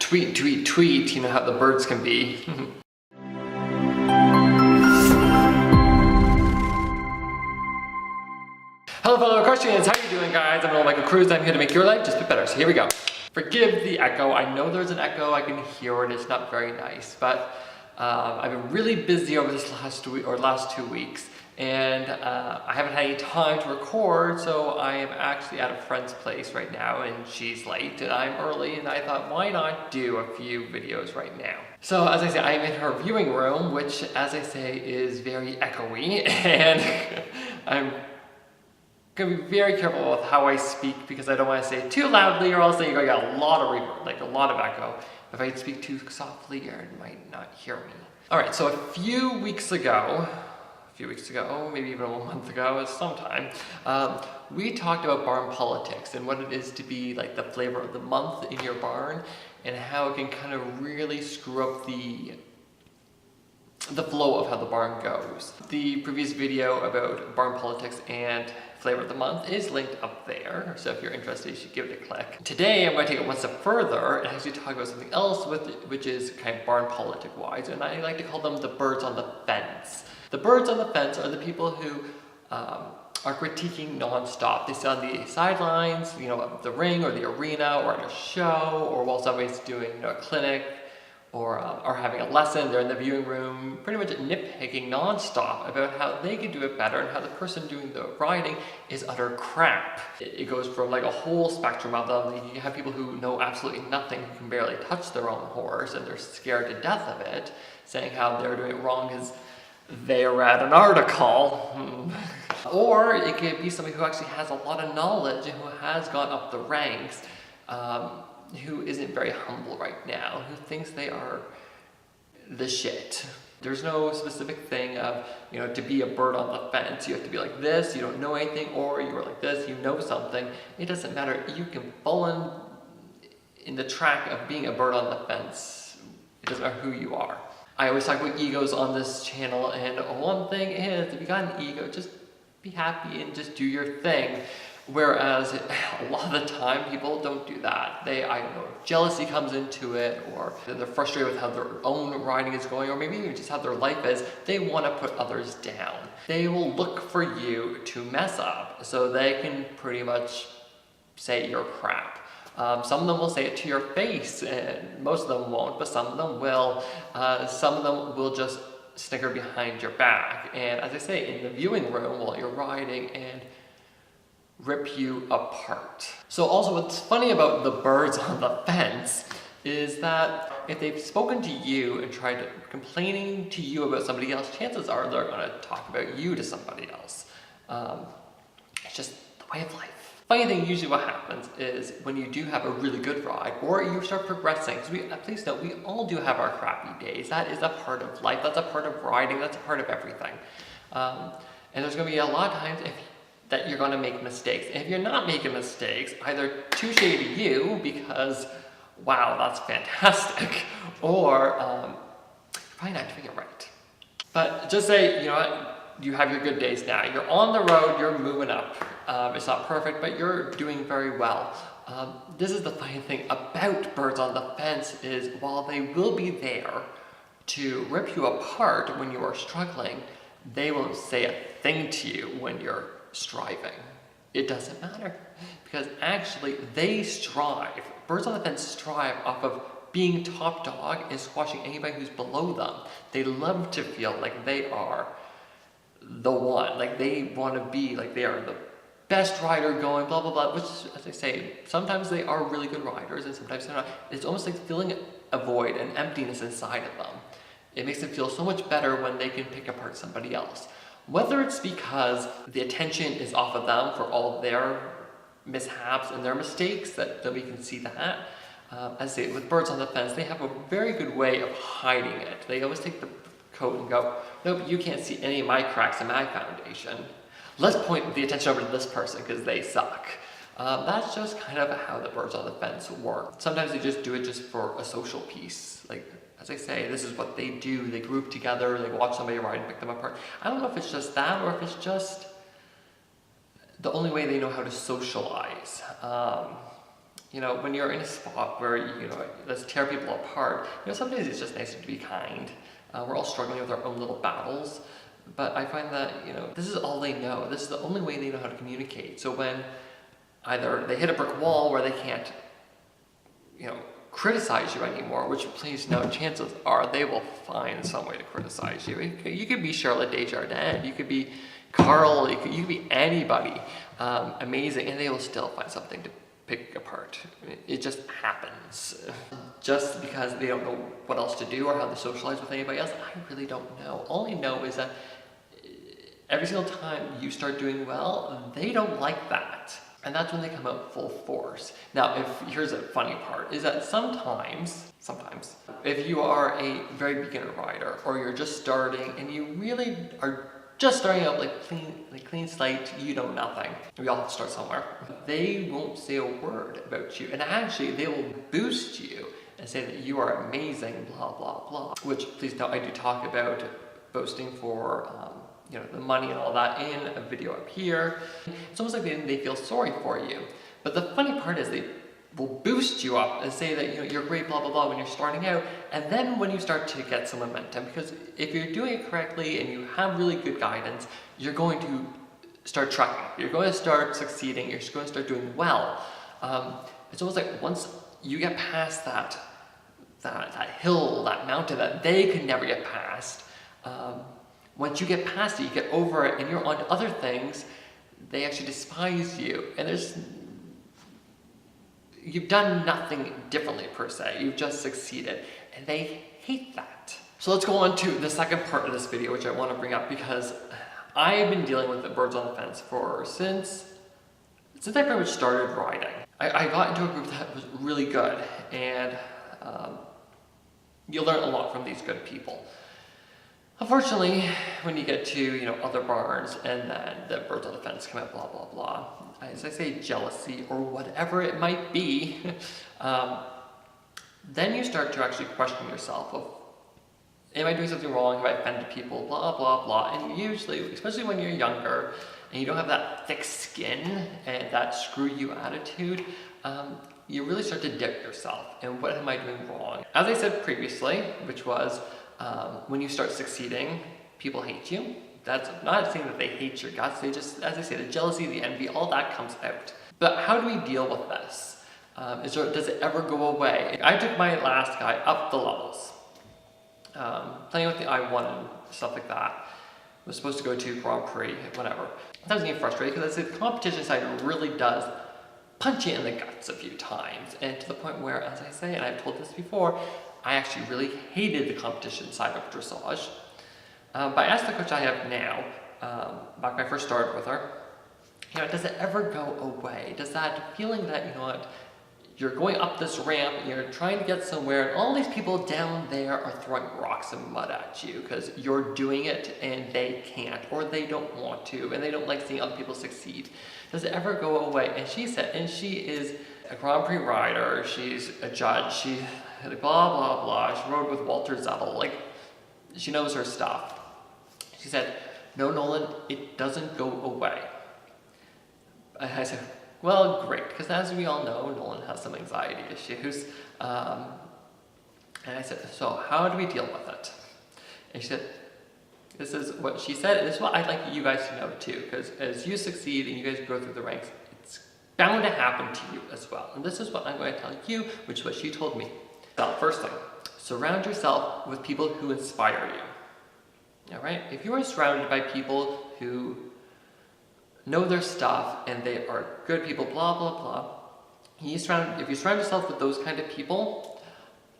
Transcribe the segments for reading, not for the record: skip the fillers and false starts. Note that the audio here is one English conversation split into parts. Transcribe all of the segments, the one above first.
tweet, tweet, tweet, you know how the birds can be. Hello fellow equestrians, how you doing guys? I'm Nolan M Cruz, I'm here to make your life just a bit better, so here we go. Forgive the echo, I know there's an echo, I can hear it, it's not very nice, but I've been really busy over this last 2 weeks, and I haven't had any time to record, so I am actually at a friend's place right now, and she's late, and I'm early, and I thought, why not do a few videos right now? So, as I say, I'm in her viewing room, which, as I say, is very echoey, and I'm gonna be very careful with how I speak because I don't want to say it too loudly or else you're gonna get a lot of reverb, like a lot of echo. If I speak too softly, you might not hear me. Alright, so a few weeks ago, maybe even a month ago, sometime, we talked about barn politics and what it is to be like the flavor of the month in your barn and how it can kind of really screw up the flow of how the barn goes. The previous video about barn politics and flavor of the month is linked up there, so if you're interested, you should give it a click. Today, I'm going to take it one step further and actually talk about something else, which is kind of barn politic wise, and I like to call them the birds on the fence. The birds on the fence are the people who are critiquing non-stop. They sit on the sidelines, you know, of the ring or the arena or at a show, or while somebody's doing, you know, a clinic, or having a lesson, they're in the viewing room, pretty much nitpicking non-stop about how they could do it better and how the person doing the riding is utter crap. It goes from like a whole spectrum of them. You have people who know absolutely nothing, who can barely touch their own horse, and they're scared to death of it, saying how they're doing it wrong because they read an article. Or it could be somebody who actually has a lot of knowledge and who has gone up the ranks, who isn't very humble right now, who thinks they are the shit. There's no specific thing of, you know, to be a bird on the fence, you have to be like this, you don't know anything, or you are like this, you know something. It doesn't matter, you can fall in the track of being a bird on the fence. It doesn't matter who you are. I always talk about egos on this channel, and one thing is, if you got an ego, just be happy and just do your thing. Whereas a lot of the time people don't do that. I don't know, jealousy comes into it, or they're frustrated with how their own riding is going, or maybe even just how their life is. They want to put others down. They will look for you to mess up so they can pretty much say you're crap. Some of them will say it to your face, and most of them won't, but some of them will. Some of them will just snicker behind your back. And as I say, in the viewing room while you're riding, and rip you apart. So also what's funny about the birds on the fence is that if they've spoken to you and tried complaining to you about somebody else, chances are they're going to talk about you to somebody else. It's just the way of life. Funny thing, usually what happens is when you do have a really good ride or you start progressing, because please note, we all do have our crappy days. That is a part of life, that's a part of riding, that's a part of everything. And there's going to be a lot of times that you're going to make mistakes. And if you're not making mistakes, either touche to you because, wow, that's fantastic, or you're probably not doing it right. But just say, you know what, you have your good days now. You're on the road, you're moving up. It's not perfect, but you're doing very well. This is the funny thing about birds on the fence is while they will be there to rip you apart when you are struggling, they won't say a thing to you when you're striving. It doesn't matter, because actually they strive. Birds on the fence strive off of being top dog and squashing anybody who's below them. They love to feel like they are the one, like they want to be like they are the best rider going, blah blah blah, which, as I say, sometimes they are really good riders and sometimes they're not. It's almost like filling a void, an emptiness inside of them. It makes them feel so much better when they can pick apart somebody else. Whether it's because the attention is off of them for all their mishaps and their mistakes, that we can see that. As I say, with birds on the fence, they have a very good way of hiding it. They always take the coat and go, nope, you can't see any of my cracks in my foundation. Let's point the attention over to this person because they suck. That's just kind of how the birds on the fence work. Sometimes they just do it just for a social piece. Like, as I say, this is what they do. They group together, they watch somebody ride and pick them apart. I don't know if it's just that or if it's just the only way they know how to socialize. You know, when you're in a spot where, let's tear people apart, sometimes it's just nicer to be kind. We're all struggling with our own little battles, but I find that, this is all they know. This is the only way they know how to communicate. So when either they hit a brick wall where they can't, criticize you anymore, which please know, chances are they will find some way to criticize you. You could be Charlotte Desjardins, you could be Carl, you could be anybody amazing, and they will still find something to pick apart. It just happens. Just because they don't know what else to do or how to socialize with anybody else, I really don't know. All I know is that every single time you start doing well, they don't like that. And that's when they come out full force. Now, here's a funny part, is that sometimes, if you are a very beginner rider, or you're just starting and you really are just starting out like clean slate, you know nothing. We all have to start somewhere. They won't say a word about you, and actually they will boost you and say that you are amazing, blah, blah, blah. Which, please note, I do talk about boasting for the money and all that in a video up here. It's almost like they feel sorry for you. But the funny part is they will boost you up and say that you're great, blah, blah, blah, when you're starting out. And then when you start to get some momentum, because if you're doing it correctly and you have really good guidance, you're going to start trucking. You're going to start succeeding. You're going to start doing well. It's almost like once you get past that hill, that mountain that they could never get past, once you get past it, you get over it, and you're on to other things, they actually despise you. And you've done nothing differently per se. You've just succeeded, and they hate that. So let's go on to the second part of this video, which I want to bring up because I've been dealing with the birds on the fence since I pretty much started riding. I got into a group that was really good, and you learn a lot from these good people. Unfortunately, when you get to other barns and then the birds on the fence come out, blah, blah, blah, as I say, jealousy or whatever it might be, then you start to actually question yourself of, am I doing something wrong? Have I offended people? Blah, blah, blah. And usually, especially when you're younger and you don't have that thick skin and that screw you attitude, you really start to doubt yourself. And what am I doing wrong? As I said previously, which was, when you start succeeding, people hate you. That's not saying that they hate your guts. They just, as I say, the jealousy, the envy, all that comes out. But how do we deal with this? Does it ever go away? I took my last guy up the levels. Playing with the I-1 and stuff like that. Was supposed to go to Grand Prix, whatever. I was getting frustrated because the competition side really does punch you in the guts a few times. And to the point where, as I say, and I've told this before, I actually really hated the competition side of dressage. But I asked the coach I have now, back when I first started with her, does it ever go away? Does that feeling that, you're going up this ramp, and you're trying to get somewhere, and all these people down there are throwing rocks and mud at you because you're doing it and they can't, or they don't want to, and they don't like seeing other people succeed. Does it ever go away? And she said, and she is a Grand Prix rider, she's a judge, she blah, blah, blah. She rode with Walter Zettel. She knows her stuff. She said, no, Nolan, it doesn't go away. I said, well, great, because as we all know, Nolan has some anxiety issues. And I said, so how do we deal with it? And she said, this is what she said, and this is what I'd like you guys to know too, because as you succeed and you guys go through the ranks, it's bound to happen to you as well. And this is what I'm going to tell you, which is what she told me. So, first thing, surround yourself with people who inspire you. All right? If you are surrounded by people who know their stuff and they are good people, blah, blah, blah, if you surround yourself with those kind of people,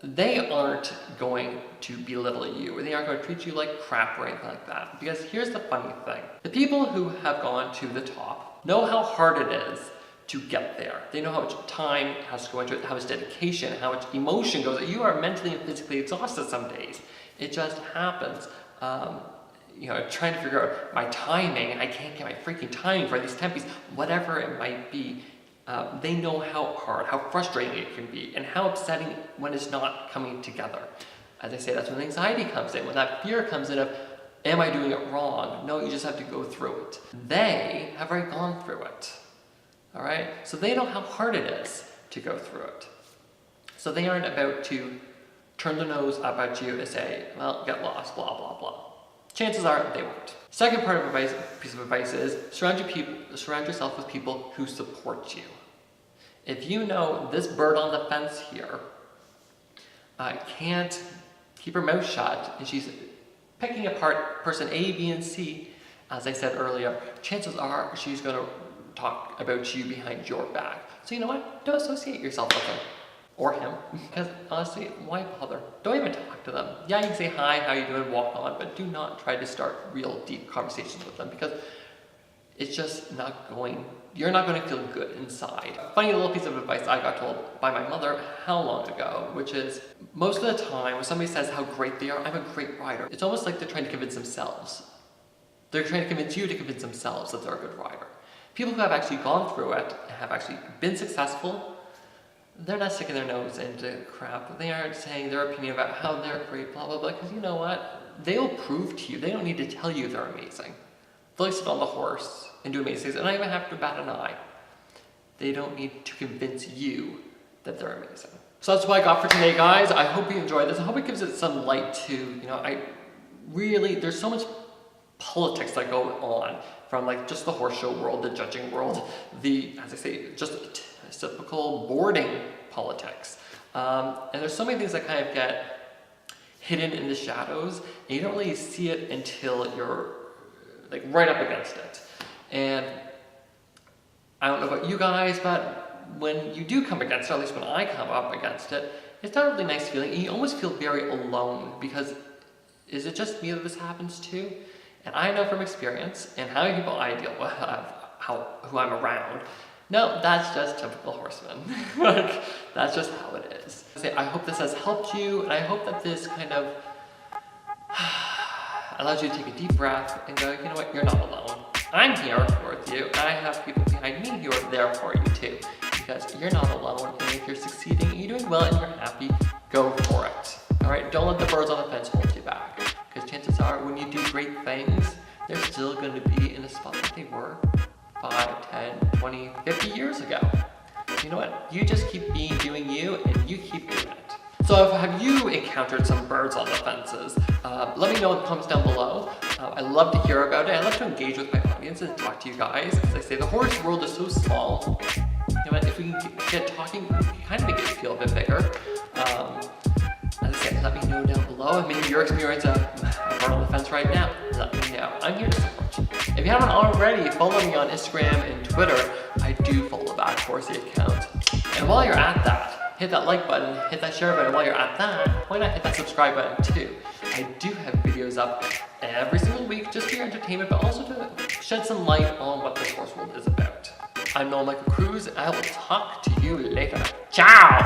they aren't going to belittle you, or they aren't going to treat you like crap or anything like that. Because here's the funny thing. The people who have gone to the top know how hard it is to get there. They know how much time has to go into it, how much dedication, how much emotion goes. You are mentally and physically exhausted some days. It just happens. Trying to figure out my timing, I can't get my freaking timing for these tempies, whatever it might be. They know how hard, how frustrating it can be, and how upsetting when it's not coming together. As I say, that's when anxiety comes in, when that fear comes in of, am I doing it wrong? No, you just have to go through it. They have already gone through it. All right? So they know how hard it is to go through it. So they aren't about to turn their nose up at you and say, well, get lost, blah, blah, blah. Chances are they won't. Second part of piece of advice is surround yourself with people who support you. If you know this bird on the fence here can't keep her mouth shut and she's picking apart person A, B, and C, as I said earlier, chances are she's going to talk about you behind your back. So you know what? Don't associate yourself with her. Or him, because honestly, why bother? Don't even talk to them. Yeah, you can say hi, how you doing, walk on, but do not try to start real deep conversations with them because it's just not going, you're not going to feel good inside. A funny little piece of advice I got told by my mother how long ago, which is most of the time when somebody says how great they are, I'm a great rider, it's almost like they're trying to convince themselves. They're trying to convince you to convince themselves that they're a good rider. People who have actually gone through it, have actually been successful, they're not sticking their nose into crap. They aren't saying their opinion about how they're great, blah, blah, blah, because you know what? They'll prove to you. They don't need to tell you they're amazing. They'll sit on the horse and do amazing things, and not even have to bat an eye. They don't need to convince you that they're amazing. So that's what I got for today, guys. I hope you enjoyed this. I hope it gives it some light to, there's so much politics that go on from like just the horse show world, the judging world, as I say, just typical boarding politics. And there's so many things that kind of get hidden in the shadows, and you don't really see it until you're like right up against it. And I don't know about you guys, but when you do come against it, or at least when I come up against it, it's not a really nice feeling, and you almost feel very alone because is it just me that this happens to? And I know from experience and how many people I deal with, who I'm around, no, that's just typical horsemen. Like, that's just how it is. I hope this has helped you, and I hope that this kind of allows you to take a deep breath and go, you know what, you're not alone. I'm here with you, and I have people behind me who are there for you too, because you're not alone, and if you're succeeding, and you're doing well, and you're happy, go for it. All right, don't let the birds on the fence hold you back, because chances are when you do great things, they're still going to be in a spot that they were 5, 10, 20, 50 years ago. You know what? You just keep doing you, and you keep doing it. So have you encountered some birds on the fences? Let me know in the comments down below. I love to hear about it. I love to engage with my audience and talk to you guys. As I say, the horse world is so small. You know what? If we can get talking, we can kind of make it feel a bit bigger. As I said, let me know down below. And maybe you're experiencing a bird on the fence right now. Let me know. I'm here to support you. If you haven't already, follow me on Instagram and Twitter. I do follow back Horsey account. And while you're at that, hit that like button, hit that share button. While you're at that, why not hit that subscribe button too? I do have videos up every single week just for your entertainment, but also to shed some light on what this horse world is about. I'm Nolan M Cruz, and I will talk to you later. Ciao!